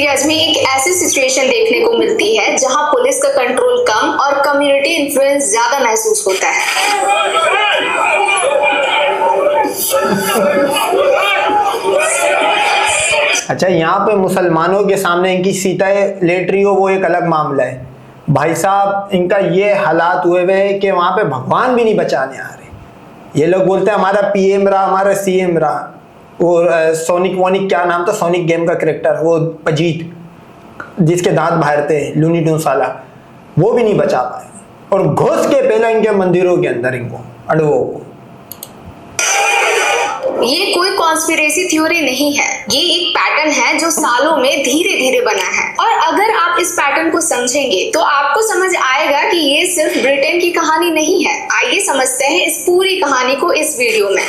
Areas में एक ऐसी सिचुएशन देखने को मिलती है जहां पुलिस का कंट्रोल कम और कम्युनिटी इन्फ्लुएंस ज्यादा महसूस होता है। अच्छा, यहाँ पे मुसलमानों के सामने इनकी सीताएं लेट रही हो वो एक अलग मामला है। भाई साहब, इनका ये हालात हुए हुए कि वहां पे भगवान भी नहीं बचाने आ रहे। ये लोग बोलते हैं हमारा पीएम रहा, हमारा सीएम रहा। और सोनिक वोनिक क्या नाम था, सोनिक गेम का कैरेक्टर, वो अजीत जिसके दांत बाहर थे, लूनी टून्स वाला, वो भी नहीं बचा पाए। और घुस के पहले इनके मंदिरों के अंदर इनको अड़वों को। ये कोई कॉन्स्पिरेसी थ्योरी नहीं है, ये एक पैटर्न है जो सालों में धीरे धीरे बना है। और अगर आप इस पैटर्न को समझेंगे तो आपको समझ आएगा कि ये सिर्फ ब्रिटेन की कहानी नहीं है। आइए समझते हैं इस पूरी कहानी को इस वीडियो में।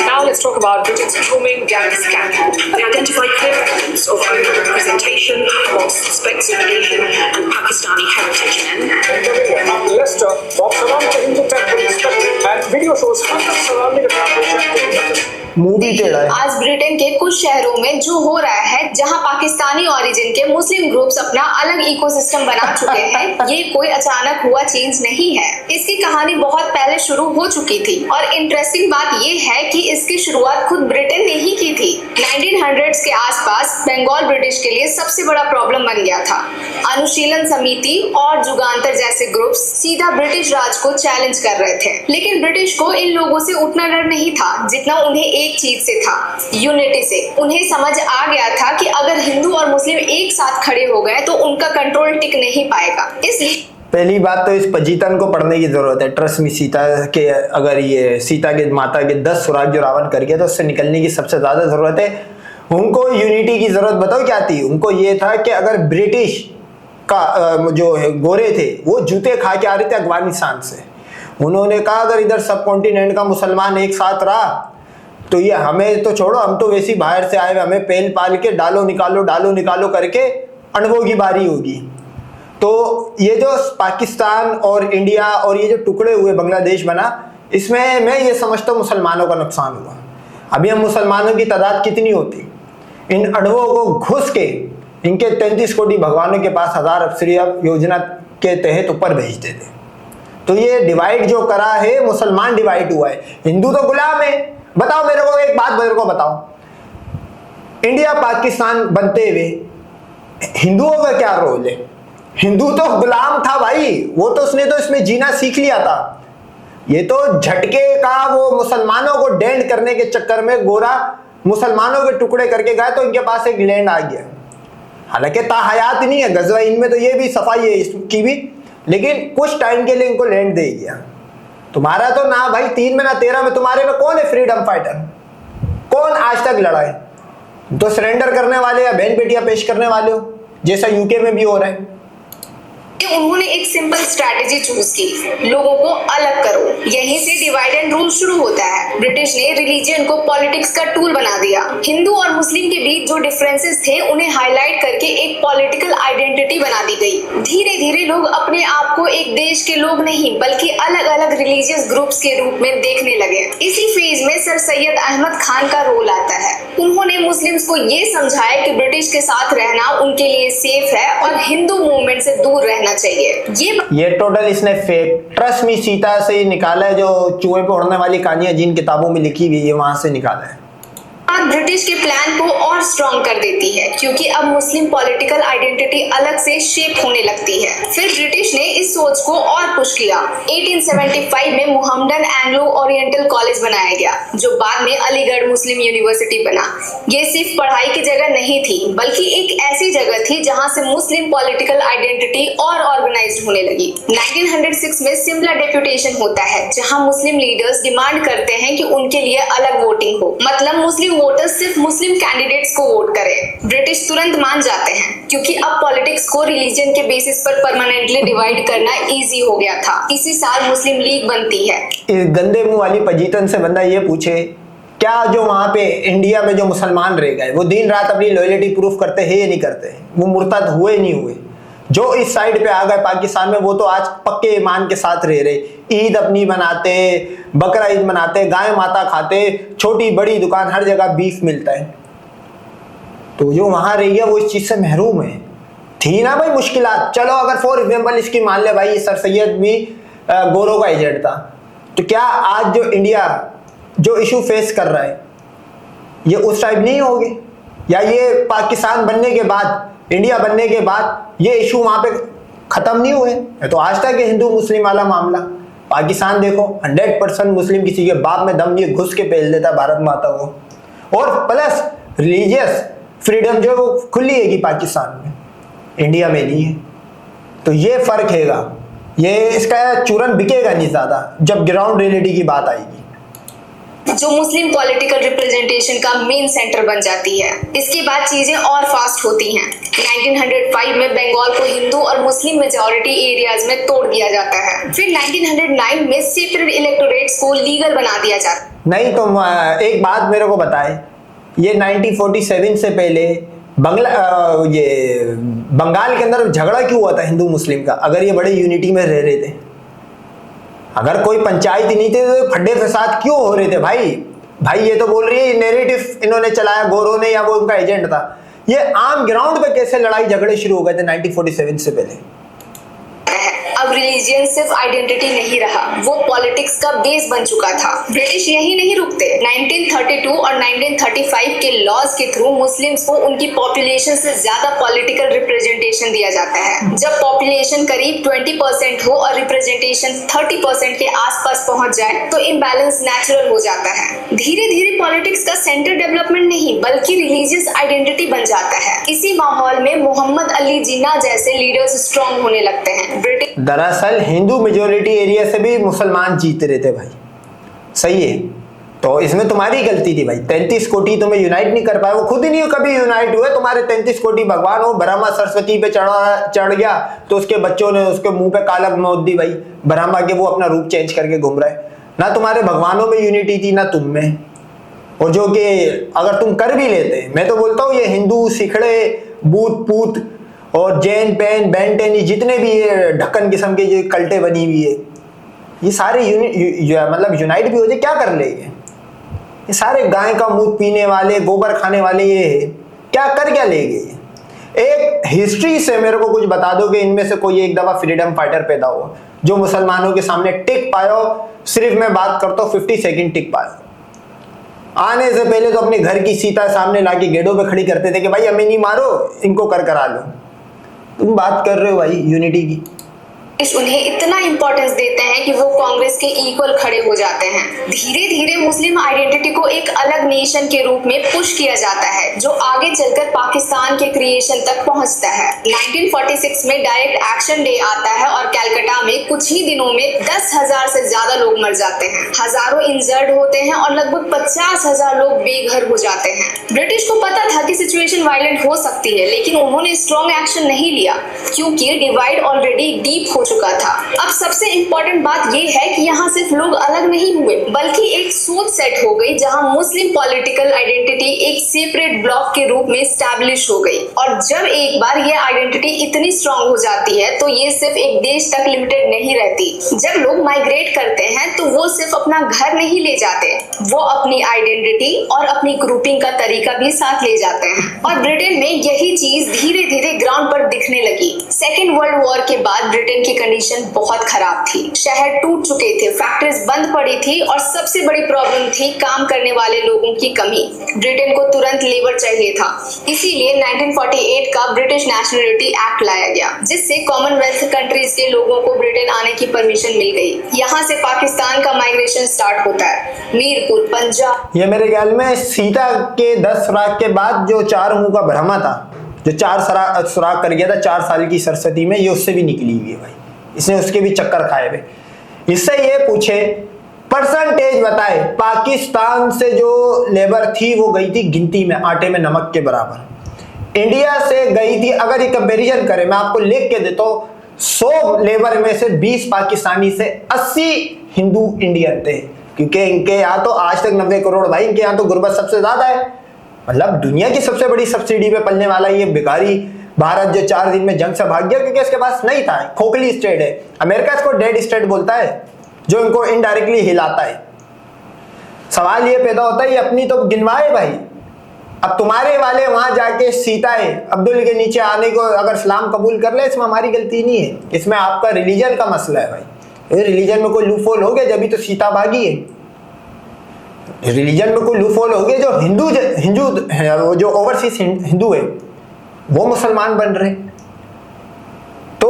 Now let's talk about Britain's grooming gang scandal. They identified clear evidence of overrepresentation, false suspects of Asian and Pakistani heritage men. Leicester walks around the Hindu temple inspecting and video shows hundreds surrounding the temple. Movie टेढ़ा है। आज Britain के कुछ शहरों में जो हो रहा है, जहां पाकिस्तानी ओरिजिन के मुस्लिम ग्रुप्स अपना अलग इकोसिस्टम बना चुके हैं, ये कोई अचानक हुआ चेंज नहीं है। इसकी कहानी बहुत पहले शुरू हो चुकी थी और इंटरेस्टिंग बात ये है कि इसकी शुरुआत खुद ब्रिटेन ने ही की थी। 1900s के आसपास बंगाल ब्रिटिश के लिए सबसे बड़ा प्रॉब्लम बन गया था। अनुशीलन समिति और जुगांतर जैसे ग्रुप्स सीधा ब्रिटिश राज को चैलेंज कर रहे थे, लेकिन ब्रिटिश को इन लोगों से उतना डर नहीं था जितना उन्हें एक चीज से था, यूनिटी से। उन्हें समझ आ गया था कि अगर हिंदू और मुस्लिम एक साथ खड़े हो गए तो उनका कंट्रोल टिक नहीं पाएगा। इसलिए पहली बात तो इस पजीतन को पढ़ने की जरूरत है। ट्रस्ट में सीता के, अगर ये सीता के माता के 10 सुराग जो रावण कर गया तो उससे निकलने की सबसे ज्यादा जरूरत है। उनको यूनिटी की जरूरत बताओ क्या थी? उनको ये था कि अगर ब्रिटिश का जो गोरे थे वो जूते खा के आ रहे थे अफगानिस्तान से, उन्होंने कहा अगर इधर सब कॉन्टिनेंट का मुसलमान एक साथ रहा तो ये हमें तो छोड़ो, हम तो वैसे ही बाहर से आए हुए, हमें पेल पाल के डालो निकालो करके अणवों की बारी होगी। तो ये जो पाकिस्तान और इंडिया और ये जो टुकड़े हुए बांग्लादेश बना, इसमें मैं ये समझता हूँ मुसलमानों का नुकसान हुआ। अभी हम मुसलमानों की तादाद कितनी होती, इन अणवों को घुस के इनके 33 कोटि भगवानों के पास 1000 अफसरिया योजना के तहत ऊपर भेज देते। तो ये डिवाइड जो करा है, मुसलमान डिवाइड हुआ है, हिंदू तो गुलाम है। बताओ मेरे को एक बात, मेरे को बताओ, इंडिया पाकिस्तान बनते हुए हिंदुओं का क्या रोल है? हिंदू तो गुलाम था भाई, वो तो उसने तो इसमें जीना सीख लिया था। ये तो झटके का वो मुसलमानों को डेंट करने के चक्कर में गोरा मुसलमानों के टुकड़े करके गए तो इनके पास एक लैंड आ गया। हालांकि ताहयात नहीं है, गजवा इनमें तो ये भी सफाई है इसकी भी, लेकिन कुछ टाइम के लिए इनको लैंड दे गया। तुम्हारा तो ना भाई 3 में ना 13 में, तुम्हारे में कौन है फ्रीडम फाइटर? कौन आज तक लड़ा है? तो सरेंडर करने वाले या बहन बेटियां पेश करने वाले हो, जैसा यूके में भी हो रहा है। उन्होंने एक सिंपल स्ट्रैटेजी चूज की, लोगों को अलग करो। यहीं से डिवाइड एंड रूल शुरू होता है। ब्रिटिश ने रिलीजन को पॉलिटिक्स का टूल बना दिया। हिंदू और मुस्लिम के बीच जो डिफरेंसेस थे उन्हें हाईलाइट करके एक पॉलिटिकल आइडेंटिटी बना दी गई। धीरे धीरे लोग अपने आप को एक देश के लोग नहीं बल्कि अलग अलग रिलीजियस ग्रुप्स के रूप में देखने लगे। इसी फेज में सर सैयद अहमद खान का रोल आता है। उन्होंने मुस्लिम्स को ये समझाया कि ब्रिटिश के साथ रहना उनके लिए सेफ है और हिंदू मूवमेंट से दूर रहना चाहिए। ये टोटल इसने फेक ट्रस्ट मी सीता से ही निकाला है, जो चूहे पे उड़ने वाली कहानियां जिन किताबों में लिखी हुई है वहां से निकाला है। ब्रिटिश के प्लान को और स्ट्रॉन्ग कर देती है क्योंकि अब मुस्लिम पॉलिटिकल आइडेंटिटी अलग से शेप होने लगती है। फिर ब्रिटिश ने इस सोच को और पुश किया। 1875 में मुहम्मदन एंग्लो ओरिएंटल कॉलेज बनाया गया जो बाद में अलीगढ़ मुस्लिम यूनिवर्सिटी बना। ये सिर्फ पढ़ाई की जगह नहीं थी बल्कि एक ऐसी जगह थी जहां से मुस्लिम पॉलिटिकल आइडेंटिटी और ऑर्गेनाइज्ड होने लगी। 1906 में सिमला डेप्यूटेशन होता है जहां मुस्लिम लीडर्स डिमांड करते हैं कि उनके लिए अलग वोटिंग हो, मतलब मुस्लिम वोटर्स सिर्फ मुस्लिम कैंडिडेट्स को वोट करें। ब्रिटिश तुरंत मान जाते हैं क्योंकि अब पॉलिटिक्स को रिलीजन के बेसिस पर परमानेंटली डिवाइड करना इजी हो गया था। इसी साल मुस्लिम लीग बनती है। इस गंदे मुंह वाली पजीतन से बंदा ये पूछे, क्या जो वहां पे इंडिया में जो मुसलमान रह गए वो दिन रात अपनी लॉयल्टी प्रूफ करते हैं या नहीं करते? वो मुर्तद हुए नहीं हुए? जो इस साइड पे आ गए पाकिस्तान में वो तो आज पक्के ईमान के साथ रह रहे, ईद अपनी मनाते, बकरा ईद मनाते, गाय माता खाते, छोटी बड़ी दुकान हर जगह बीफ मिलता है। तो जो वहां रही है वो इस चीज से महरूम है। थी ना भाई मुश्किलात, चलो अगर फॉर एग्जाम्पल इसकी मान ले भाई ये सर सैयद भी गोरों का एजेंट था, तो क्या आज जो इंडिया जो इशू फेस कर रहा है ये उस टाइप नहीं होगे? या ये पाकिस्तान बनने के बाद, इंडिया बनने के बाद ये इशू वहां पे खत्म नहीं हुए? तो आज तक हिंदू मुस्लिम वाला मामला, पाकिस्तान देखो 100% मुस्लिम किसी के बाप में दम नहीं घुस के पेल देता भारत माता को। और प्लस रिलीजियस फ्रीडम जो है वो खुली है कि पाकिस्तान में, इंडिया में नहीं है। तो ये फर्क हैगा, ये इसका चूरन बिकेगा नहीं ज्यादा जब ग्राउंड रियलिटी की बात आएगी, जो मुस्लिम पॉलिटिकल रिप्रेजेंटेशन का मेन सेंटर बन जाती है। इसके बाद चीजें और फास्ट होती हैं। 1905 में बंगाल को हिंदू और मुस्लिम मेजॉरिटी एरियाज में तोड़ दिया जाता है। फिर 1909 में सेपरेट इलेक्टोरेट्स को लीगल बना दिया जाता है। नहीं तो एक बात मेरे को बताए, ये 1947 से पहले बंगाल के अंदर झगड़ा क्यों हुआ था हिंदू मुस्लिम का, अगर ये बड़े यूनिटी में रह रहे थे? अगर कोई पंचायत ही नहीं थी तो फड्डे फसाद क्यों हो रहे थे भाई? ये तो बोल रही है नैरेटिव इन्होंने चलाया गोरों ने या वो उनका एजेंट था। ये आम ग्राउंड पे कैसे लड़ाई झगड़े शुरू हो गए थे 1947 से पहले? अब रिलीजियन सिर्फ आइडेंटिटी नहीं रहा, वो पॉलिटिक्स का बेस बन चुका था। ब्रिटिश यही नहीं रुकते। 1932 और 1935 के लॉज के थ्रू मुस्लिम्स को उनकी पॉपुलेशन से ज्यादा पॉलिटिकल रिप्रेजेंटेशन दिया जाता है। जब पॉपुलेशन करीब 20% हो और रिप्रेजेंटेशन 30% के आसपास पहुंच जाए तो इम्बैलेंस नेचुरल हो जाता है। धीरे धीरे पॉलिटिक्स का सेंटर डेवलपमेंट नहीं बल्कि रिलीजियस आइडेंटिटी बन जाता है। इसी माहौल में मोहम्मद अली जिन्ना जैसे लीडर्स स्ट्रॉन्ग होने लगते हैं। दरअसल हिंदू मेजोरिटी एरिया से भी मुसलमान जीत रहे थे भाई, सही है। तो इसमें तुम्हारी गलती थी भाई, 33 कोटी तुम्हें यूनाइट नहीं कर पाए, वो खुद ही नहीं कभी यूनाइट हुए। तुम्हारे 33 कोटी भगवान हो, ब्रह्मा सरस्वती पे चढ़ गया तो उसके बच्चों ने उसके मुंह पे कालक मौत दी भाई, ब्रह्मा के वो अपना रूप चेंज करके घूम रहे। ना तुम्हारे भगवानों में यूनिटी थी ना तुम में। और जो कि अगर तुम कर भी लेते, मैं तो बोलता हूँ ये हिंदू सिखड़े बूत पूत और जैन पैन बैन टेन जितने भी ये ढक्कन किस्म के जो कल्टे बनी हुई है, ये सारे मतलब यूनाइट भी हो जाए क्या कर लेंगे? ये सारे गाय का मूत पीने वाले गोबर खाने वाले ये है, क्या कर क्या लेंगे? एक हिस्ट्री से मेरे को कुछ बता दो कि इनमें से कोई एक दफा फ्रीडम फाइटर पैदा हुआ जो मुसलमानों के सामने टिक पायो। सिर्फ मैं बात करता हूँ 50 सेकेंड टिक पायो। आने से पहले तो अपने घर की सीता सामने लाके गेटों पे खड़ी करते थे कि भाई हमें नहीं मारो, इनको कर करा लो। तुम बात कर रहे हो भाई यूनिटी की। उन्हें इतना इंपॉर्टेंस देते हैं कि वो कांग्रेस के इक्वल खड़े हो जाते हैं। धीरे धीरे मुस्लिम आइडेंटिटी को एक अलग नेशन के रूप में पुश किया जाता है जो आगे चलकर पाकिस्तान के क्रिएशन तक पहुंचता है। 1946 में डायरेक्ट एक्शन डे आता है और कलकत्ता में कुछ ही दिनों में 10,000 से ज्यादा लोग मर जाते हैं, हजारों इंजर्ड होते हैं और लगभग 50,000 लोग बेघर हो जाते हैं। ब्रिटिश को पता था कि सिचुएशन वायलेंट हो सकती है, लेकिन उन्होंने स्ट्रॉन्ग एक्शन नहीं लिया क्योंकि डिवाइड ऑलरेडी डीप हो चुका था। अब सबसे इंपॉर्टेंट बात यह है कि यहाँ सिर्फ लोग अलग नहीं हुए बल्कि एक सोच सेट हो गई जहाँ मुस्लिम पॉलिटिकल आइडेंटिटी एक सेपरेट ब्लॉक के रूप में स्टैब्लिश हो गई। और जब एक बार ये आइडेंटिटी इतनी स्ट्रांग हो जाती है तो ये सिर्फ एक देश तक लिमिटेड नहीं रहती। जब लोग माइग्रेट करते हैं तो वो सिर्फ अपना घर नहीं ले जाते, वो अपनी आइडेंटिटी और अपनी ग्रुपिंग का तरीका भी साथ ले जाते हैं। और ब्रिटेन में यही चीज धीरे धीरे ग्राउंड पर दिखने लगी। सेकेंड वर्ल्ड वॉर के बाद ब्रिटेन की कंडीशन बहुत खराब थी। शहर टूट चुके थे, फैक्ट्रीज बंद पड़ी थी और सबसे बड़ी प्रॉब्लम थी काम करने वाले लोगों की कमी। ब्रिटेन को तुरंत लेबर चाहिए था, इसीलिए 1948 का ब्रिटिश नेशनलिटी एक्ट लाया गया जिससे कॉमनवेल्थ कंट्रीज के लोगों को ब्रिटेन आने की परमिशन मिल गई। यहाँ से पाकिस्तान का माइग्रेशन स्टार्ट होता है। मीरपुर पंजाब, ये मेरे ख्याल में सीता के 10 सुराग के बाद जो 4 मुंह का ब्रह्मा था, जो 4 सुराग कर गया था 4 साल की सरस्वती में, ये उससे भी निकली हुई है भाई। इसने उसके भी चक्कर खाए हुए। इससे ये पूछे परसेंटेज बताए, पाकिस्तान से जो लेबर थी वो गई थी गिनती में आटे में नमक के बराबर। इंडिया से गई थी, अगर ये कंपैरिजन करें मैं आपको लिख के देता हूँ, 100 लेबर में से 20 पाकिस्तानी से 80 हिंदू इंडियन थे, क्योंकि इनके यहाँ तो आज तक 90 करोड़ भाई, इनके यहाँ तो गुर्बत सबसे ज्यादा है। मतलब दुनिया की सबसे बड़ी सब्सिडी पे पलने वाला ये भिखारी भारत जो 4 दिन में जंग से भाग गया क्योंकि इसके पास नहीं था, खोखली स्टेट है। अमेरिका इसको डेड स्टेट बोलता है, जो इनको इनडायरेक्टली हिलाता है। सवाल ये पैदा होता है ये अपनी तो गिनवाए भाई। अब तुम्हारे वाले वहां जाके सीताए अब्दुल के नीचे आने को अगर इस्लाम कबूल कर ले, इसमें हमारी गलती नहीं है, इसमें आपका रिलीजन का मसला है भाई। रिलीजन में कोई लूफोल हो गया जब भी तो सीता भागी है। रिलीजन में कोई लूफोल हो गया, जो हिंदू है, वो जो ओवरसीज हिंदू है वो मुसलमान बन रहे। तो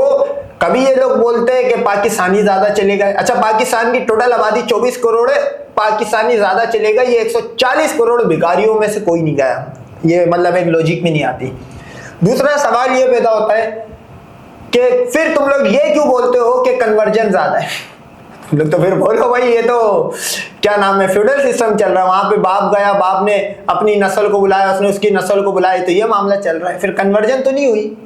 कभी ये लोग बोलते हैं कि पाकिस्तानी ज्यादा चले गए। अच्छा, पाकिस्तान की टोटल आबादी 24 करोड़ है, पाकिस्तानी ज्यादा चलेगा, ये 140 करोड़ भिखारियों में से कोई नहीं गया। ये मतलब एक लॉजिक में नहीं आती। दूसरा सवाल ये पैदा होता है कि फिर तुम लोग ये क्यों बोलते हो कि कन्वर्जन ज्यादा है। तुम लोग तो फिर बोलो भाई ये तो क्या नाम है, फ्यूडल सिस्टम चल रहा है, वहां पे बाप गया, बाप ने अपनी नस्ल को बुलाया, उसने उसकी नस्ल को बुलाया, तो ये मामला चल रहा है, फिर कन्वर्जन तो नहीं हुई।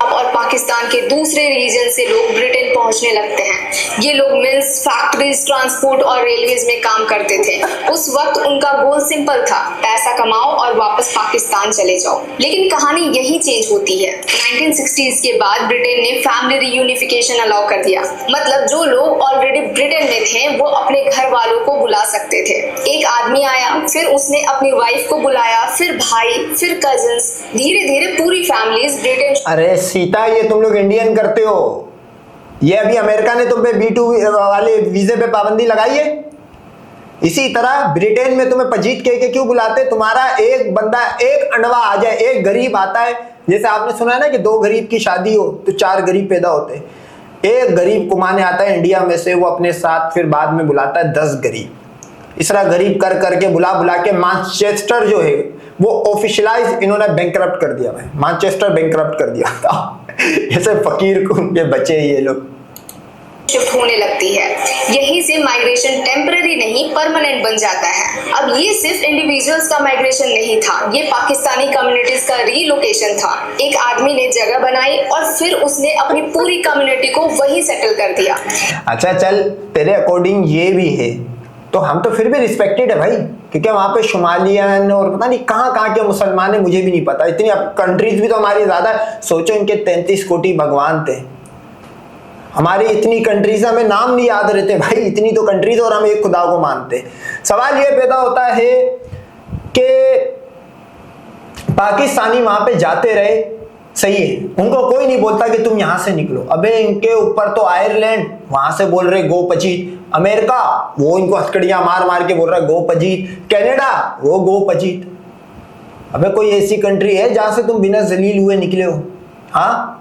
और पाकिस्तान के दूसरे रीजन से लोग ब्रिटेन पहुंचने लगते हैं। ये लोग मिल्स, फैक्ट्रीज, ट्रांसपोर्ट और रेलवेज में काम करते थे। उस वक्त उनका गोल सिंपल था, पैसा कमाओ और वापस पाकिस्तान चले जाओ। लेकिन कहानी यही चेंज होती है। 1960s के बाद ब्रिटेन ने फैमिली रियूनिफिकेशन अलाउ कर दिया। मतलब जो लोग ऑलरेडी ब्रिटेन में थे वो अपने घर वालों को बुला सकते थे। एक आदमी आया, फिर उसने अपनी वाइफ को बुलाया, फिर भाई, फिर कजिन्स, धीरे धीरे पूरी फैमिलीज ब्रिटेन। अरे सीता, ये तुम लोग इंडियन करते हो। ये अभी अमेरिका ने तुम पे B2 वाले वीजे पे पाबंदी लगाई है। इसी तरह ब्रिटेन में तुम्हें पजीत कह के क्यों बुलाते। तुम्हारा एक बंदा, एक अंडवा आ जाए, एक गरीब आता है, जैसे आपने सुना है ना कि 2 गरीब की शादी हो तो 4 गरीब पैदा होते हैं। एक गरीब कमाने आता है इंडिया में से, वो अपने साथ फिर बाद में बुलाता है 10 गरीब। इस तरह गरीब कर करके बुला बुला के मैनचेस्टर जो है वो ऑफिशियलाइज इन्होंने बैंकरप्ट कर दिया भाई। मैनचेस्टर बैंकरप्ट कर दिया था। ऐसे फकीर को उनके बचे ये लोग शिफ्ट होने लगती है। यहीं से माइग्रेशन टेम्पररी नहीं परमानेंट बन जाता है। अब ये सिर्फ इंडिविजुअल्स का माइग्रेशन नहीं था, ये पाकिस्तानी कम्युनिटीज का रीलोकेशन था। एक आदमी ने जगह बनाई और फिर उसने अपनी पूरी कम्युनिटी को वहीं सेटल कर दिया। अच्छा चल, तेरे अकॉर्डिंग ये भी है तो हम तो फिर भी रिस्पेक्टेड है भाई, क्योंकि वहां पे शुमालियन और पता नहीं कहाँ के मुसलमान है, मुझे भी नहीं पता। इतनी कंट्रीज भी तो हमारी ज्यादा, सोचो इनके 33 कोटि भगवान थे। हमारी इतनी कंट्रीज, हमें नाम नहीं याद रहते भाई, इतनी तो कंट्रीज, और हम एक खुदा को मानते। सवाल ये पैदा होता है कि पाकिस्तानी वहां पे जाते रहे, सही है, उनको कोई नहीं बोलता कि तुम यहां से निकलो। अबे इनके ऊपर तो आयरलैंड वहां से बोल रहे गो पजीत, अमेरिका वो इनको हथकड़ियां मार मार के बोल रहा है गो पजीत, कनाडा वो गो पजीत। अबे कोई ऐसी कंट्री है जहां से तुम बिना जलील हुए निकले हो? हाँ,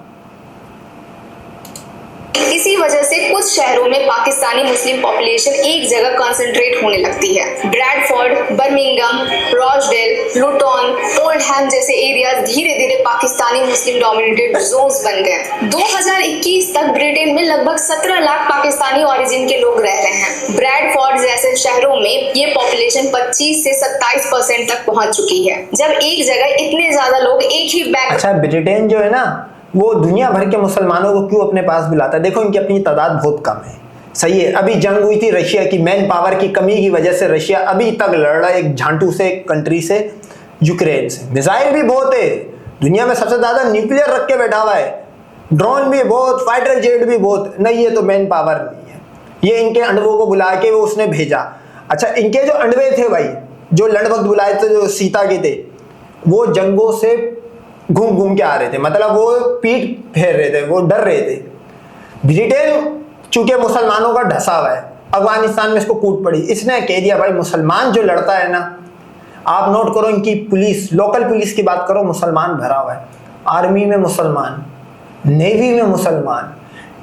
इसी वजह से कुछ शहरों में पाकिस्तानी मुस्लिम पॉपुलेशन एक जगह कंसंट्रेट होने लगती है। ब्रैडफोर्ड, बर्मिंघम, रॉचडेल, लुटन, ओल्डहैम जैसे एरियाज धीरे धीरे पाकिस्तानी मुस्लिम डोमिनेटेड जोन्स बन गए। 2021 तक ब्रिटेन में लगभग 17 लाख पाकिस्तानी ओरिजिन के लोग रह रहे हैं। ब्रैडफोर्ड जैसे शहरों में ये पॉपुलेशन 25 से 27% तक पहुंच चुकी है। जब एक जगह इतने ज्यादा लोग एक ही बैग। अच्छा, ब्रिटेन जो है ना वो दुनिया भर के मुसलमानों को क्यों अपने पास बुलाता है? देखो इनकी अपनी तादाद बहुत कम है, सही है। अभी जंग हुई थी रशिया की, मैन पावर की कमी की वजह से रशिया अभी तक लड़ रहा है एक झांटू से, एक कंट्री से, यूक्रेन से। मिसाइल भी बहुत है, दुनिया में सबसे ज्यादा न्यूक्लियर रख के बैठा हुआ है, ड्रोन भी बहुत, फाइटर जेट भी बहुत। नहीं, ये तो मैन पावर नहीं है। ये इनके अंडवों को बुला के वो उसने भेजा। अच्छा, इनके जो अंडवे थे भाई, जो लड़ वक्त बुलाए थे, जो सीता के थे, वो जंगों से घूम घूम के आ रहे थे, मतलब वो पीठ फेर रहे थे, वो डर रहे थे। ब्रिटेन चूंकि मुसलमानों का ढसा हुआ है, अफगानिस्तान में इसको कूट पड़ी, इसने कह दिया भाई मुसलमान जो लड़ता है ना, आप नोट करो इनकी पुलिस, लोकल पुलिस की बात करो, मुसलमान भरा हुआ है। आर्मी में मुसलमान, नेवी में मुसलमान,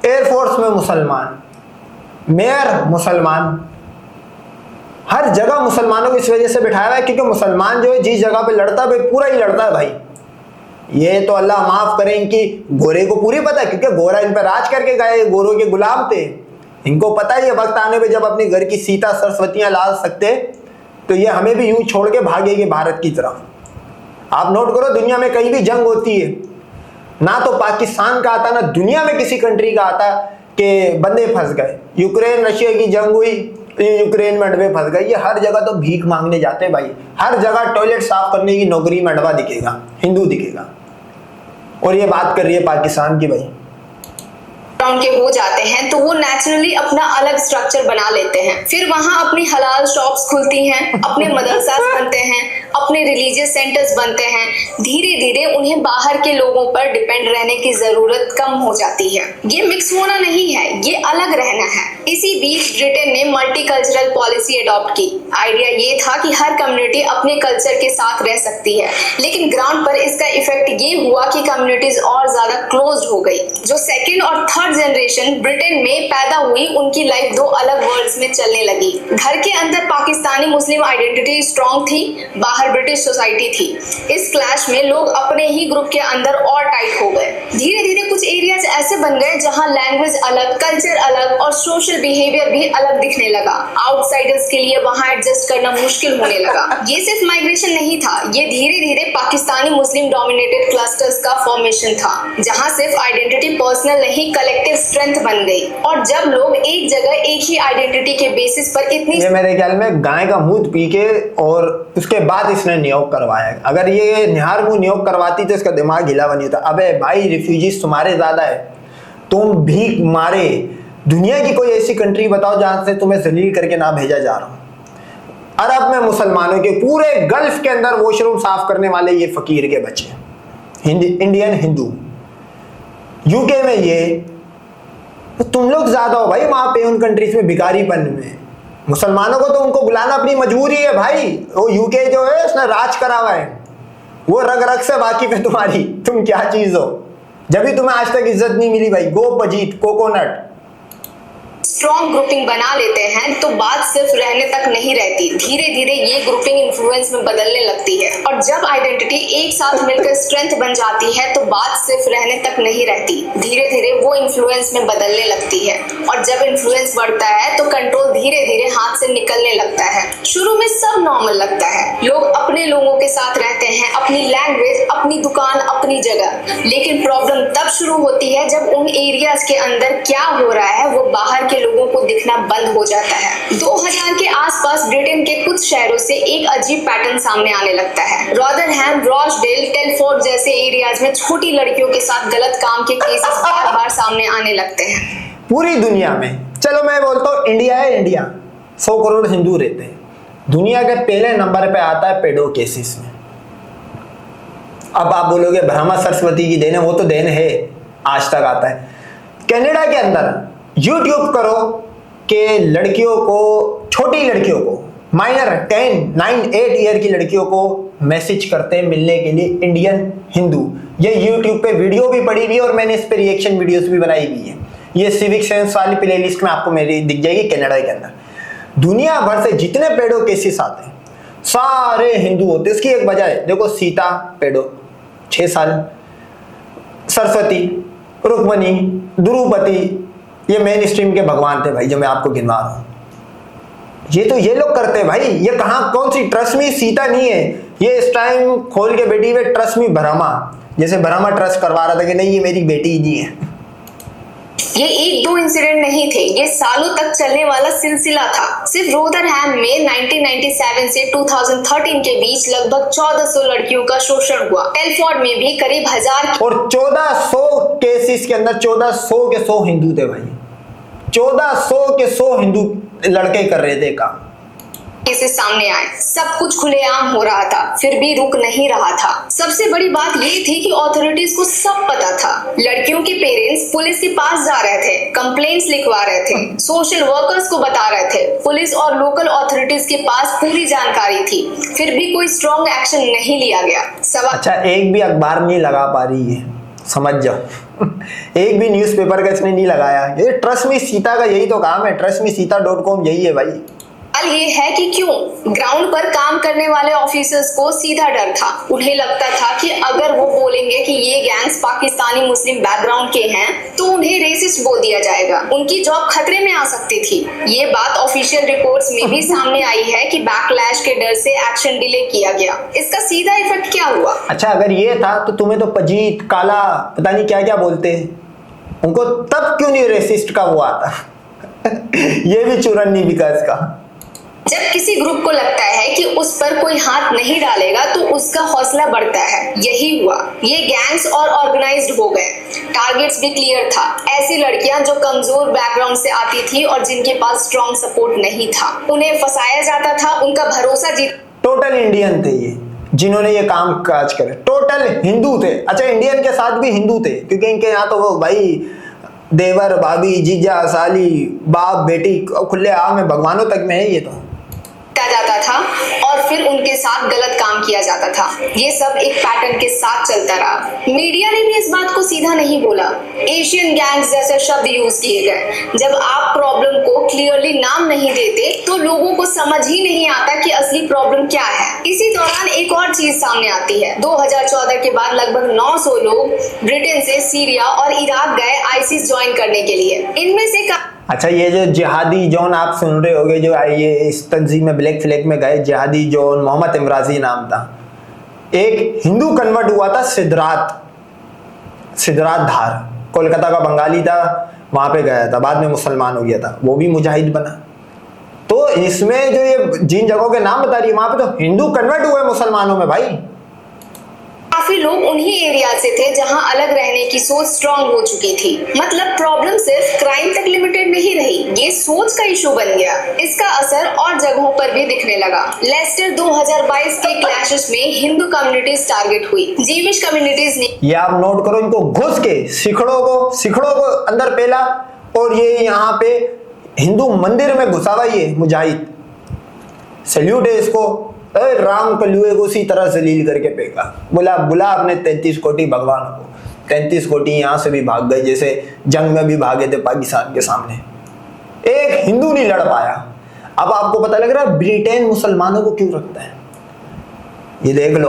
एयरफोर्स में मुसलमान, मेयर मुसलमान, हर जगह मुसलमानों को इस वजह से बिठाया हुआ है क्योंकि मुसलमान जो है जिस जगह पे लड़ता है पूरा ही लड़ता है भाई। ये तो अल्लाह माफ करे, इनकी गोरे को पूरी पता है क्योंकि गोरा इन पर राज करके गए, गोरों के गुलाम थे। इनको पता है ये वक्त आने पे जब अपने घर की सीता सरस्वतियां ला सकते तो ये हमें भी यूं छोड़ के भागेगी भारत की तरफ। आप नोट करो, दुनिया में कहीं भी जंग होती है ना तो पाकिस्तान का आता ना दुनिया में किसी कंट्री का आता कि बंदे फंस गए। यूक्रेन रशिया की जंग हुई, यूक्रेन में अडवे फंस गए। ये हर जगह तो भीख मांगने जाते भाई, हर जगह टॉयलेट साफ करने की नौकरी में अडवा दिखेगा, हिंदू दिखेगा। और ये बात कर रही है पाकिस्तान की भाई। ग्राउंड के हो जाते हैं तो वो नेचुरली अपना अलग स्ट्रक्चर बना लेते हैं, फिर वहां अपनी हलाल शॉप्स खुलती हैं, अपने मदरसा बनते हैं, अपने रिलीजियस सेंटर्स बनते हैं। धीरे धीरे उन्हें बाहर के लोगों पर डिपेंड रहने की जरूरत कम हो जाती है। ये मिक्स होना नहीं है, ये अलग रहना है। इसी बीच ब्रिटेन ने मल्टीकल्चरल पॉलिसी अडॉप्ट की। आइडिया ये था कि हर कम्युनिटी अपने कल्चर के साथ रह सकती है, लेकिन ग्राउंड पर इसका इफेक्ट ये हुआ कि कम्युनिटीज और ज्यादा क्लोज्ड हो गई। जो सेकेंड और थर्ड जनरेशन ब्रिटेन में पैदा हुई, उनकी लाइफ दो अलग वर्ल्ड्स में चलने लगी। घर के अंदर पाकिस्तानी मुस्लिम आइडेंटिटी स्ट्रॉन्ग थी, बाहर ब्रिटिश सोसाइटी थी। इस क्लैश में लोग अपने ही ग्रुप के अंदर और टाइट हो गए। धीरे धीरे कुछ एरियाज ऐसे बन गए जहां लैंग्वेज अलग, कल्चर अलग और सोशल बिहेवियर भी अलग दिखने लगा। आउटसाइडर्स के लिए वहां एडजस्ट करना मुश्किल होने लगा। ये सिर्फ माइग्रेशन नहीं था, ये धीरे धीरे पाकिस्तानी मुस्लिम डोमिनेटेड क्लस्टर्स का फॉर्मेशन था, जहां सिर्फ आइडेंटिटी पर्सनल नहीं कलेक्टिव स्ट्रेंथ बन गई। और जब लोग एक जगह एक ही आइडेंटिटी के बेसिस पर इतनी, ये मेरे ख्याल में गाय का मूत पी के और उसके बाद इसने नियोग करवाया। अगर ये निहार मुंह नियोग करवाती तो इसका दिमाग हिला बनी होता। अबे भाई, रिफ्यूजीज तुम्हारे ज्यादा है, तुम भीख मारे। दुनिया की कोई ऐसी कंट्री बताओ जहां से तुम्हें जलील करके ना भेजा जा रहा हो। अरब में मुसलमानों के, पूरे गल्फ के अंदर वॉशरूम साफ करने वाले ये फकीर के बच्चे, इंडियन हिंदू। यूके में ये, तो तुम लोग ज्यादा हो भाई वहां पे उन कंट्रीज में भिखारीपन में। मुसलमानों को तो उनको बुलाना अपनी मजबूरी है भाई। वो यूके जो है उसने राज करा हुआ है, वो रग रग से वाकिफ है तुम्हारी, तुम क्या चीज हो। जब भी तुम्हें आज तक इज्जत नहीं मिली भाई। गो पजीत कोकोनट। स्ट्रॉन्ग ग्रुपिंग बना लेते हैं तो बात सिर्फ रहने तक नहीं रहती। धीरे धीरे ये ग्रुपिंग इन्फ्लुएंस में बदलने लगती है, और जब आइडेंटिटी एक साथ मिलकर स्ट्रेंथ बन जाती है तो बात सिर्फ रहने तक नहीं रहती। धीरे धीरे वो इन्फ्लुएंस में बदलने लगती है, और जब इन्फ्लुएंस बढ़ता है तो कंट्रोल धीरे धीरे हाथ से निकलने लगता है। शुरू में सब नॉर्मल लगता है, लोग अपने लोगों के साथ रहते हैं, अपनी लैंग्वेज, अपनी दुकान, अपनी जगह। लेकिन प्रॉब्लम तब शुरू होती है जब उन एरियाज के अंदर क्या हो रहा है वो बाहर के लोगों को दिखना बंद हो जाता है। 2000 के आसपास ब्रिटेन के कुछ शहरों से एक अजीब पैटर्न सामने आने लगता है। रॉदरहैम, रॉचडेल, टेलफोर्ड जैसे एरियाज में छोटी लड़कियों के साथ गलत काम के केसेस बार बार सामने आने लगते हैं। पूरी दुनिया में, चलो मैं बोलता हूँ इंडिया है, इंडिया 100 करोड़ हिंदू रहते हैं, दुनिया के पहले नंबर पे आता है पेडो केसेस में। अब आप बोलोगे ब्रह्मा सरस्वती की देन है, वो तो देन है, आज तक आता है। कनाडा के अंदर यूट्यूब करो कि लड़कियों को, छोटी लड़कियों को, माइनर 10, 9, 8 ईयर की लड़कियों को मैसेज करते हैं मिलने के लिए इंडियन हिंदू। ये यूट्यूब पे वीडियो भी पड़ी हुई है और मैंने इस पे रिएक्शन वीडियोस भी बनाई हुई है। ये सिविक सेंस वाली प्लेलिस्ट में आपको मेरी दिख जाएगी। कनाडा के अंदर दुनिया भर से जितने पेडो केसेस आते हैं सारे हिंदू होते हैं। इसकी एक वजह है, देखो सीता पेडो 6 साल, सरस्वती, रुक्मणी, द्रौपदी, ये मेन स्ट्रीम के भगवान थे भाई जो मैं आपको गिनवा रहा हूं। ये लोग करते हैं भाई। ये कहां, कौन सी ट्रस्ट मी सीता नहीं है, ये इस टाइम खोल के बेटी में ट्रस्ट मी ब्रह्मा, जैसे ब्रह्मा ट्रस्ट करवा रहा था कि नहीं ये मेरी बेटी ही नहीं है। ये एक दो इंसिडेंट नहीं थे, ये सालों तक चलने वाला सिलसिला था। सिर्फ रोदरहैम में 1997 से 2013 के बीच लगभग 1400 लड़कियों का शोषण हुआ। टेलफोर्ड में भी करीब 1000 और 1400 केसेस के अंदर 1400 के 100 हिंदू थे भाई। 1400 के 100 हिंदू लड़के कर रहे थे काम। केसेस सामने आए, सब कुछ खुलेआम हो रहा था, फिर भी रुक नहीं रहा था। सबसे बड़ी बात ये थी कि अथॉरिटीज को सब पता था। लड़कियों के पेरेंट्स पुलिस के पास जा रहे थे, कंप्लेंट्स लिखवा रहे थे, सोशल वर्कर्स को बता रहे थे। पुलिस और लोकल अथॉरिटीज के पास पूरी जानकारी थी, फिर भी कोई स्ट्रॉन्ग एक्शन नहीं लिया गया। अच्छा, एक भी अखबार नहीं लगा पा रही है, समझ जाओ। एक भी न्यूज़पेपर का इसने नहीं लगाया। ये ट्रस्ट मी सीता का यही तो काम है, trustmeSita.com यही है भाई। सवाल ये है कि क्यों ग्राउंड पर काम करने वाले ऑफिसर्स को सीधा डर था। उन्हें लगता था कि अगर वो बोलेंगे कि ये गैंग्स पाकिस्तानी मुस्लिम बैकग्राउंड के हैं तो उन्हें रेसिस्ट बोल दिया जाएगा, उनकी जॉब खतरे में आ सकती थी। ये बात ऑफिशियल रिपोर्ट्स में भी सामने आई है कि बैकलैश के डर से एक्शन डिले किया गया। इसका सीधा इफेक्ट क्या हुआ? अच्छा, अगर ये था तो तुम्हें तो पजीत, काला, पता नहीं क्या क्या बोलते हैं, उनको तब क्यों नहीं रेसिस्ट का वो आता? ये भी चूरन नहीं बिका इसका। जब किसी ग्रुप को लगता है कि उस पर कोई हाथ नहीं डालेगा तो उसका हौसला बढ़ता है। यही हुआ, ये गैंग्स और ऑर्गेनाइज्ड हो गए। टारगेट्स भी क्लियर था, ऐसी लड़कियां जो कमजोर बैकग्राउंड से आती थी और जिनके पास स्ट्रॉन्ग सपोर्ट नहीं था, उन्हें फंसाया जाता था, उनका भरोसा जीत। टोटल इंडियन थे ये जिन्होंने ये काम काज करे, टोटल हिंदू थे। अच्छा, इंडियन के साथ भी हिंदू थे, क्योंकि इनके यहाँ तो वो भाई देवर भाभी जीजा साली बाप बेटी खुले आम में भगवानों तक में है ये तो जाता था और फिर उनके साथ गलत काम किया जाता था। ये सब एक पैटर्न के साथ चलता रहा। मीडिया ने भी इस बात को सीधा नहीं बोला। एशियन गैंग्स जैसे शब्द यूज किए गए। जब आप प्रॉब्लम को क्लियरली नाम नहीं देते तो लोगों को समझ ही नहीं आता कि असली प्रॉब्लम क्या है। इसी दौरान एक और चीज सामने आती है। 2014 के बाद लगभग 900 लोग ब्रिटेन से सीरिया और इराक गए आईसिस ज्वाइन करने के लिए। इनमें से अच्छा, ये जो जिहादी जोन आप सुन रहे होगे, जो ये इस तंजीम में ब्लैक फ्लैग में गए जिहादी जोन, मोहम्मद इमराजी नाम था। एक हिंदू कन्वर्ट हुआ था सिद्धराथ धार, कोलकाता का बंगाली था, वहां पे गया था, बाद में मुसलमान हो गया था, वो भी मुजाहिद बना। तो इसमें जो ये जिन जगहों के नाम बता रही है वहां पे तो हिंदू कन्वर्ट हुए मुसलमानों में भाई। काफी लोग उन्हीं एरिया से थे जहां अलग रहने की सोच स्ट्रांग हो चुकी थी। मतलब प्रॉब्लम सिर्फ क्राइम तक लिमिटेड नहीं रही, ये सोच का इशू बन गया। इसका असर और जगहों पर भी दिखने लगा। लेस्टर 2022 के क्लैशेस में हिंदू कम्युनिटीज टारगेट हुई। जीविश कम्युनिटीज ने, ये आप नोट करो, इनको घुस के सिखड़ों को अंदर पेला और ये यहाँ पे हिंदू मंदिर में घुसा हुआ ये मुजाहिद। सैल्यूट है इसको। राम कलुए को उसी तरह जलील करके फेंका। बुला अपने 33 कोटी भगवानों को। 33 कोटी यहाँ से भी भाग गए, जैसे जंग में भी भागे थे पाकिस्तान के सामने। एक हिंदू नहीं लड़ पाया। अब आपको पता लग रहा है ब्रिटेन मुसलमानों को क्यों रखता है। ये देख लो,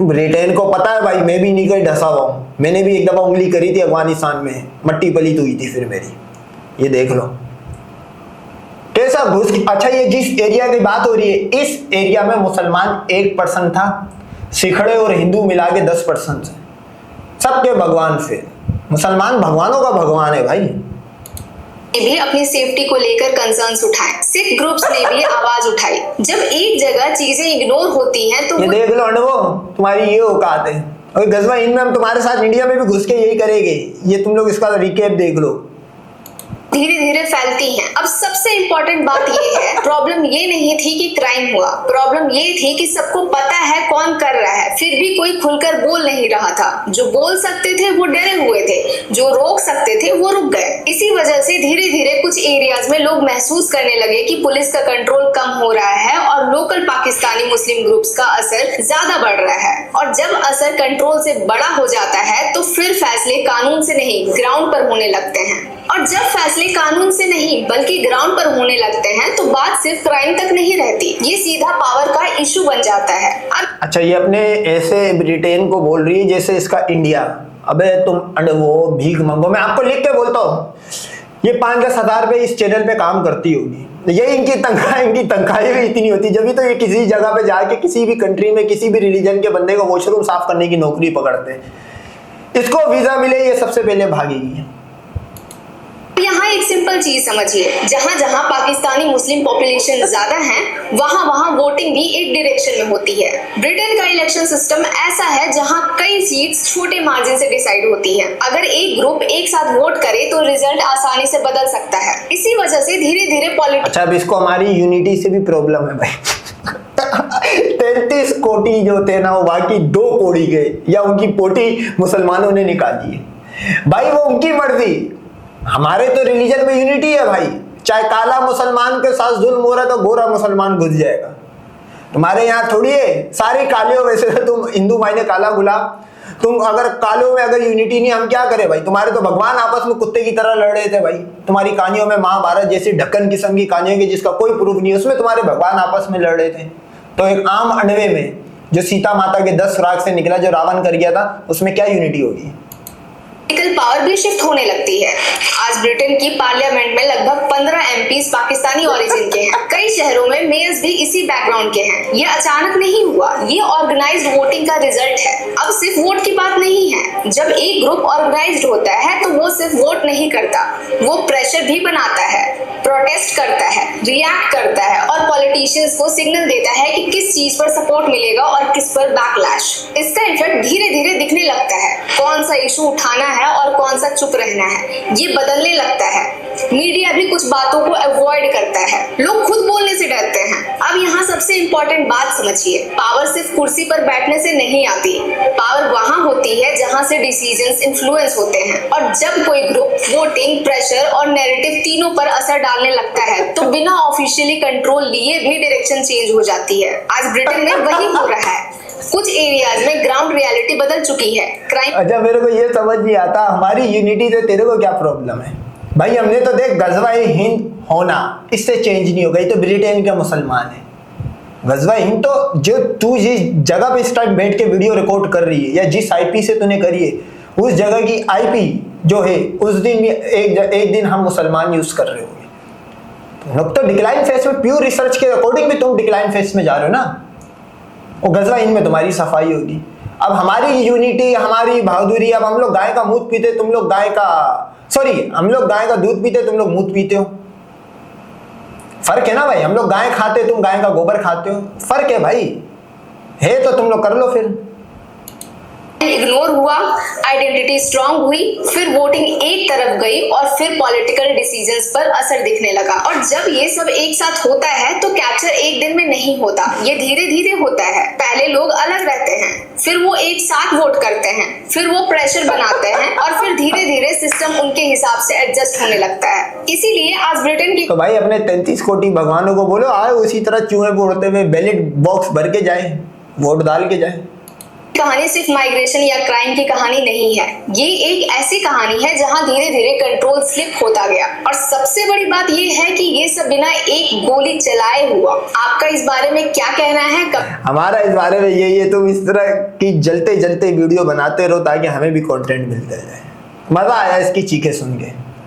ब्रिटेन को पता है भाई मैं भी नहीं कहीं ढसा हुआ हूं। मैंने भी एक दफा उंगली करी थी अफगानिस्तान में, मट्टी पलीत हुई थी फिर मेरी। ये देख लो कैसा घुस। अच्छा, ये जिस एरिया की बात हो रही है, इस एरिया में मुसलमान 1% था, सिखड़े और हिंदू मिला के 10% है। सबके भगवान से मुसलमान भगवानों का भगवान है भाई। भी अपनी सेफ्टी को लेकर कंसर्न्स उठाए। सिख ग्रुप्स ने भी आवाज उठाई। जब एक जगह चीजें इग्नोर होती हैं तो ये देख लो अनुभव, तुम्हारी ये औकात है। और गजवा इनमें हम तुम्हारे साथ इंडिया में भी घुस के यही करेंगे। ये तुम लोग इसका रिकैप देख लो। धीरे धीरे फैलती हैं। अब सबसे इम्पोर्टेंट बात ये है, प्रॉब्लम ये नहीं थी कि क्राइम हुआ, प्रॉब्लम ये थी कि सबको पता है कौन कर रहा है, फिर भी कोई खुलकर बोल नहीं रहा था। जो बोल सकते थे वो डरे हुए थे, जो रोक सकते थे वो रुक गए। इसी वजह से धीरे धीरे कुछ एरियाज में लोग महसूस करने लगे कि पुलिस का कंट्रोल कम हो रहा है और लोकल पाकिस्तानी मुस्लिम ग्रुप्स का असर ज्यादा बढ़ रहा है। और जब असर कंट्रोल से बड़ा हो जाता है तो फिर फैसले कानून से नहीं ग्राउंड पर होने लगते हैं। और जब फैसले कानून से नहीं बल्कि ग्राउंड पर होने लगते हैं तो बात सिर्फ क्राइम तक नहीं रहती, ये सीधा पावर का इशू बन जाता है। अच्छा, ये अपने ऐसे ब्रिटेन को बोल रही है जैसे इसका इंडिया। अबे तुम वो भीख मंगो। मैं आपको लिख के बोलता हूँ, ये 5-10 हजार पे इस चैनल पे काम करती होगी। ये इनकी तनख्वाहें भी इतनी होती, जब भी तो ये किसी जगह पे जाके किसी भी कंट्री में किसी भी रिलीजन के बंदे को वॉशरूम साफ करने की नौकरी पकड़ते हैं। इसको वीजा मिले ये सबसे पहले भागेगी। यहाँ एक सिंपल चीज समझिए, जहाँ जहाँ पाकिस्तानी मुस्लिम पॉपुलेशन ज्यादा है वहाँ वहाँ वोटिंग भी एक डायरेक्शन में होती है। ब्रिटेन का इलेक्शन सिस्टम ऐसा है जहाँ कई सीट्स छोटे मार्जिन से डिसाइड होती है। अगर एक ग्रुप एक साथ वोट करे तो रिजल्ट आसानी से बदल सकता है। इसी वजह से धीरे धीरे पॉलिटिक्स। अच्छा, अब इसको हमारी यूनिटी से भी प्रॉब्लम है भाई। 33 कोटी जो थे ना वो बाकी 2 कोड़ी गए, या उनकी पोटी मुसलमानों ने निकाली है भाई, वो उनकी मर्जी। हमारे तो रिलीजन में यूनिटी है भाई। चाहे काला मुसलमान के साथ जुल्म हो रहा है तो गोरा मुसलमान घुस जाएगा। तुम्हारे यहाँ थोड़ी है सारी कालियों में से तुम हिंदू मायने काला गुलाब। तुम अगर कालों में अगर यूनिटी नहीं, हम क्या करें भाई। तुम्हारे तो भगवान आपस में कुत्ते की तरह लड़ रहे थे भाई। तुम्हारी कहानियों में महाभारत जैसी ढक्कन किस्म की कहानियों की जिसका कोई प्रूफ नहीं है, उसमें तुम्हारे भगवान आपस में लड़ रहे थे। तो एक आम अंडवे में जो सीता माता के 10 सुराग से निकला, जो रावण कर गया था, उसमें क्या यूनिटी होगी। पावर भी शिफ्ट होने लगती है। आज ब्रिटेन की पार्लियामेंट में लगभग 15 एमपीज पाकिस्तानी ओरिजिन के हैं। कई शहरों में मेयर्स भी इसी बैकग्राउंड के हैं। ये अचानक नहीं हुआ, ये ऑर्गेनाइज्ड वोटिंग का रिजल्ट है। अब सिर्फ वोट की बात नहीं है। जब एक ग्रुप ऑर्गेनाइज्ड होता है तो वो सिर्फ वोट नहीं करता, वो प्रेशर भी बनाता है, प्रोटेस्ट करता है, रिएक्ट करता है और पॉलिटिशियंस को सिग्नल देता है कि किस चीज पर सपोर्ट मिलेगा और किस पर बैकलैश। इसका इफेक्ट धीरे धीरे दिखने लगता है। कौन सा इशू उठाना है और कौन सा चुप रहना है ये बदलने लगता है। मीडिया भी कुछ बातों को अवॉइड करता है। लोग खुद बोलने से डरते हैं। अब यहाँ सबसे इम्पोर्टेंट बात समझिए, पावर सिर्फ कुर्सी पर बैठने से नहीं आती। पावर वहाँ होती है जहाँ से डिसीजंस इन्फ्लुएंस होते हैं। और जब कोई ग्रुप वोटिंग, प्रेशर और नैरेटिव तीनों पर असर डालने लगता है तो बिना ऑफिशियली कंट्रोल लिए भी डायरेक्शन चेंज हो जाती है। आज ब्रिटेन में वही हो रहा है। कुछ एरियाज में ग्राउंड रियलिटी बदल चुकी है। क्राइम अच्छा, मेरे को ये समझ नहीं आता हमारी यूनिटी से तेरे को क्या प्रॉब्लम है भाई? हमने तो देख गजवाए हिंद होना, इससे चेंज नहीं हो गई तो ब्रिटेन के मुसलमान है। गजवा हिंद तो जो तू जिस जगह पे इस टाइम बैठ के वीडियो रिकॉर्ड कर रही है या जिस आईपी से तूने करी है उस जगह की आईपी जो है उस दिन एक दिन हम मुसलमान यूज कर रहे होंगे। तुम लोग तो डिक्लाइन फेस में, प्योर रिसर्च के अकॉर्डिंग भी तुम डिक्लाइन फेस में जा रहे हो ना। और गजवा हिंद में तुम्हारी सफाई होगी। अब हमारी यूनिटी, हमारी बहादुरी, अब हम लोग गाय का दूध पीते, तुम लोग हम लोग गाय का दूध पीते, तुम लोग मूत पीते हो। फर्क है ना भाई, हम लोग गाय खाते, तुम गाय का गोबर खाते हो। फर्क है भाई, है तो तुम लोग कर लो फिर। इग्नोर हुआ, आइडेंटिटी स्ट्रांग हुई, फिर वोटिंग एक तरफ गई और फिर पॉलिटिकल डिसीजंस पर असर दिखने लगा। और जब ये सब एक साथ होता है तो कैप्चर एक दिन में नहीं होता, ये धीरे धीरे होता है। पहले लोग अलग रहते हैं, फिर वो एक साथ वोट करते हैं, फिर वो प्रेशर बनाते हैं और फिर धीरे धीरे सिस्टम उनके हिसाब से एडजस्ट होने लगता है। इसीलिए आज ब्रिटेन की तो भाई अपने 33 कोटि भगवानों को बोलो आए उसी तरह चूहे बोलते हुए बैलेट बॉक्स भर के जाए, वोट डाल के जाए। कहानी सिर्फ माइग्रेशन या क्राइम की कहानी नहीं है। ये एक ऐसी कहानी है जहां धीरे धीरे कंट्रोल स्लिप होता गया। और सबसे बड़ी बात ये है कि ये सब बिना एक गोली चलाए हुआ। आपका इस बारे में क्या कहना है? हमारा इस बारे में यही है, तुम इस तरह की जलते जलते वीडियो बनाते रहो ताकि हमें भी कंटेंट मिलता जाए। मजा आया इसकी चीखें सुन के।